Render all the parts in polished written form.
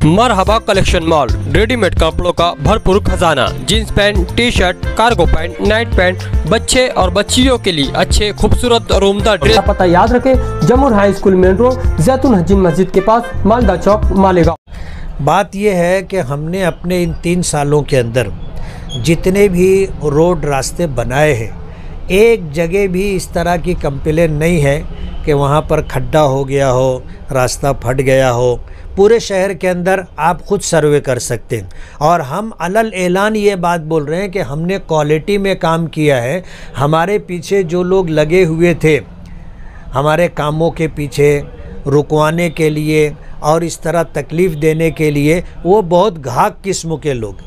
मरहबा collection mall, readymade कपड़ों का भरपूर खजाना। Jeans pant, T shirt, cargo pant, night pant, बच्चे और बच्चियों के लिए अच्छे खूबसूरत और उम्दा ड्रेस। पता याद रखें, जमुर हाई स्कूल मेन रोड, जैतून हजीन मस्जिद के पास, मालदा चौक, मालेगांव। बात यह है कि हमने अपने इन 3 सालों के अंदर जितने भी रोड रास्ते बनाए हैं, एक जगह भी इस तरह की कंप्लेन नहीं है कि वहाँ पर खड्डा हो गया हो, रास्ता फट गया हो। पूरे शहर के अंदर आप खुद सर्वे कर सकते हैं। और हम अलल ऐलान ये बात बोल रहे हैं कि हमने क्वालिटी में काम किया है। हमारे पीछे जो लोग लगे हुए थे, हमारे कामों के पीछे रुकवाने के लिए और इस तरह तकलीफ़ देने के लिए, वो बहुत घाक किस्म के लोग।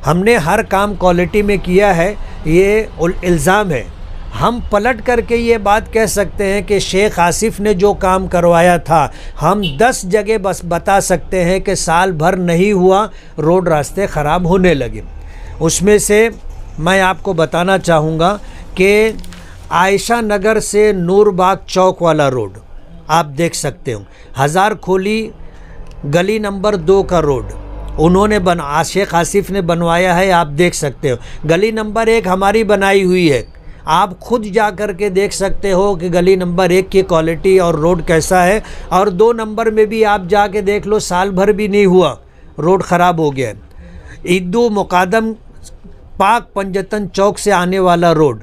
हमने हर काम क्वालिटी में किया है, ये इल्ज़ाम है। हम पलट करके ये बात कह सकते हैं कि शेख आसिफ ने जो काम करवाया था, हम 10 जगह बस बता सकते हैं कि साल भर नहीं हुआ रोड रास्ते ख़राब होने लगे। उसमें से मैं आपको बताना चाहूँगा कि आयशा नगर से नूरबाग चौक वाला रोड आप देख सकते हो, हज़ार खोली गली नंबर 2 का रोड उन्होंने शेख आसिफ ने बनवाया है, आप देख सकते हो। गली नंबर 1 हमारी बनाई हुई है, आप खुद जा कर के देख सकते हो कि गली नंबर 1 की क्वालिटी और रोड कैसा है। और 2 नंबर में भी आप जा के देख लो, साल भर भी नहीं हुआ रोड ख़राब हो गया। ईदू मुकादम पाक पंजतन चौक से आने वाला रोड,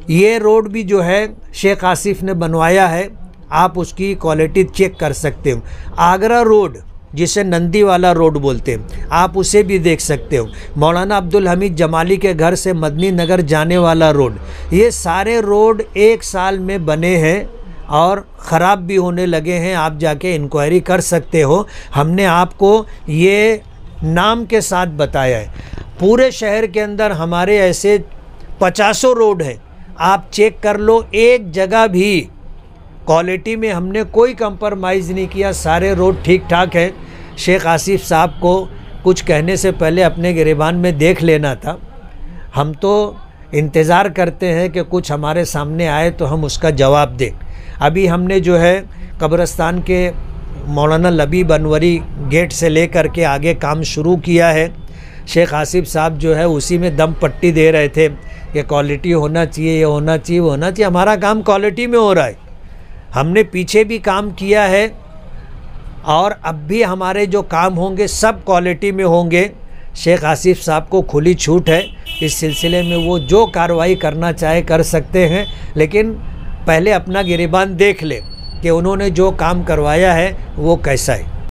ये रोड भी जो है शेख आसिफ ने बनवाया है, आप उसकी क्वालिटी चेक कर सकते हो। आगरा रोड जिसे नंदी वाला रोड बोलते हैं, आप उसे भी देख सकते हो। मौलाना अब्दुल हमीद जमाली के घर से मदनी नगर जाने वाला रोड, ये सारे रोड 1 साल में बने हैं और ख़राब भी होने लगे हैं। आप जाके इंक्वायरी कर सकते हो, हमने आपको ये नाम के साथ बताया है। पूरे शहर के अंदर हमारे ऐसे 50 रोड हैं, आप चेक कर लो, एक जगह भी क्वालिटी में हमने कोई कंप्रोमाइज़ नहीं किया, सारे रोड ठीक ठाक है। शेख आसिफ साहब को कुछ कहने से पहले अपने गिरेबान में देख लेना था। हम तो इंतज़ार करते हैं कि कुछ हमारे सामने आए तो हम उसका जवाब दें। अभी हमने जो है कब्रिस्तान के मौलाना लबीब अनवरी गेट से लेकर के आगे काम शुरू किया है। शेख आसिफ साहब जो है उसी में दम पट्टी दे रहे थे कि क्वालिटी होना चाहिए, ये होना चाहिए, वो होना चाहिए। हमारा काम क्वालिटी में हो रहा है, हमने पीछे भी काम किया है और अब भी हमारे जो काम होंगे सब क्वालिटी में होंगे। शेख आसिफ साहब को खुली छूट है, इस सिलसिले में वो जो कार्रवाई करना चाहे कर सकते हैं, लेकिन पहले अपना गिरेबान देख ले कि उन्होंने जो काम करवाया है वो कैसा है।